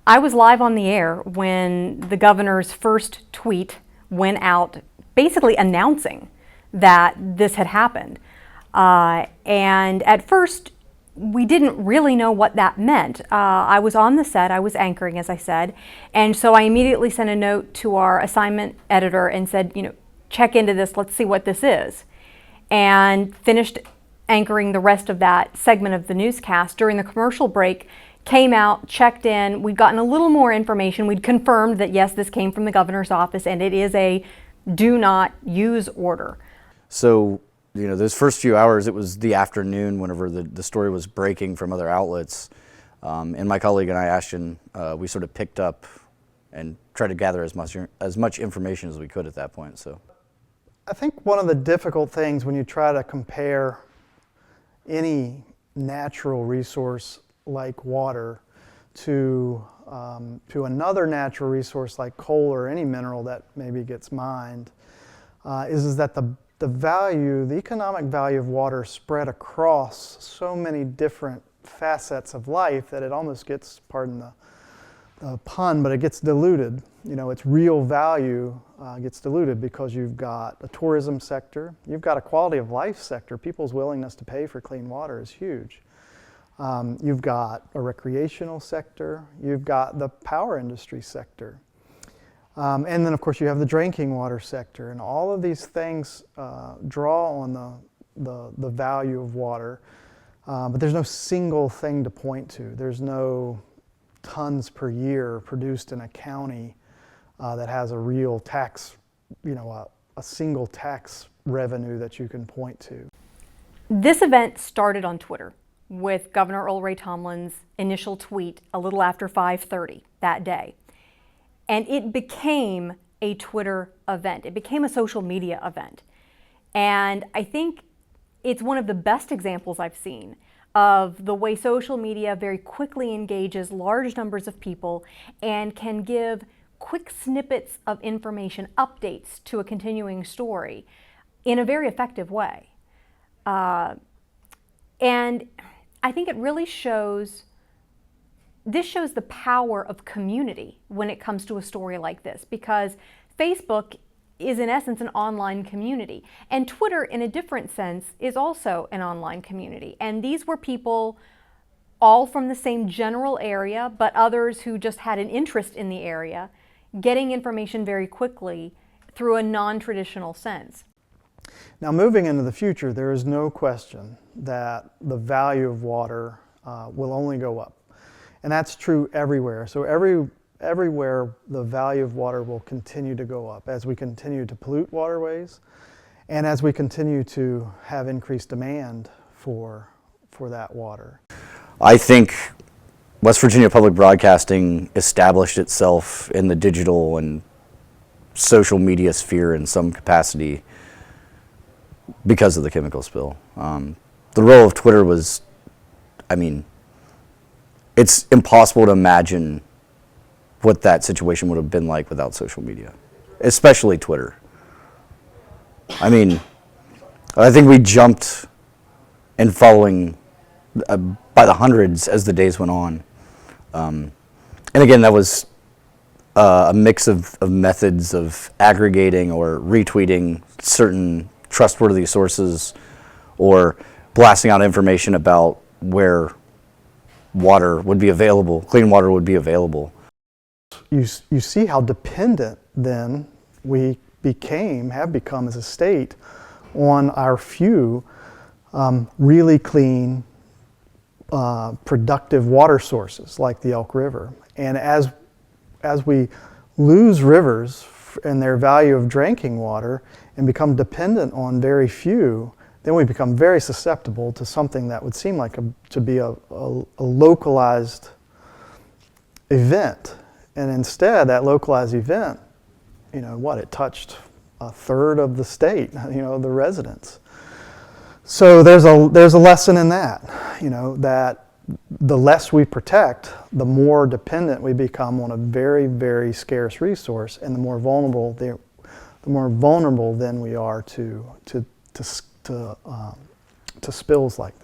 I was live on the air when the governor's first tweet went out basically announcing that this had happened. And at first, we didn't really know what that meant. I was on the set, I was anchoring, as I said, and so I immediately sent a note to our assignment editor and said, check into this, let's see what this is. And finished anchoring the rest of that segment of the newscast. During the commercial break, came out, checked in, we'd gotten a little more information. We'd confirmed that yes, this came from the governor's office and it is a do not use order. So, those first few hours, it was the afternoon whenever the story was breaking from other outlets. And my colleague and I, Ashton, we sort of picked up and tried to gather as much information as we could at that point. So, I think one of the difficult things when you try to compare any natural resource like water to another natural resource like coal or any mineral that maybe gets mined is that the value, the economic value of water spread across so many different facets of life that it almost gets, pardon the pun, but it gets diluted. Its real value gets diluted because you've got a tourism sector, you've got a quality of life sector. People's willingness to pay for clean water is huge. You've got a recreational sector, you've got the power industry sector. And then of course you have the drinking water sector, and all of these things draw on the value of water, but there's no single thing to point to. There's no tons per year produced in a county that has a real tax, a single tax revenue that you can point to. This event started on Twitter with Governor Earl Ray Tomlin's initial tweet a little after 5:30 that day. And it became a Twitter event. It became a social media event. And I think it's one of the best examples I've seen of the way social media very quickly engages large numbers of people and can give quick snippets of information, updates to a continuing story in a very effective way. And I think it really shows the power of community when it comes to a story like this, because Facebook is in essence an online community, and Twitter in a different sense is also an online community. And these were people all from the same general area, but others who just had an interest in the area, getting information very quickly through a non-traditional sense. Now, moving into the future, there is no question that the value of water will only go up. And that's true everywhere. So everywhere the value of water will continue to go up as we continue to pollute waterways and as we continue to have increased demand for that water. I think West Virginia Public Broadcasting established itself in the digital and social media sphere in some capacity because of the chemical spill. The role of Twitter was, it's impossible to imagine what that situation would have been like without social media, especially Twitter. I think we jumped in following by the hundreds as the days went on. And again, that was a mix of methods of aggregating or retweeting certain trustworthy sources or blasting out information about where water would be available, clean water would be available. You see how dependent then we have become as a state on our few really clean, productive water sources like the Elk River. And as we lose rivers and their value of drinking water and become dependent on very few, then we become very susceptible to something that would seem like to be a localized event. And instead, that localized event, it touched a third of the state, the residents. So there's a lesson in that, that the less we protect, the more dependent we become on a very, very scarce resource, and the more vulnerable then we are to spills like this.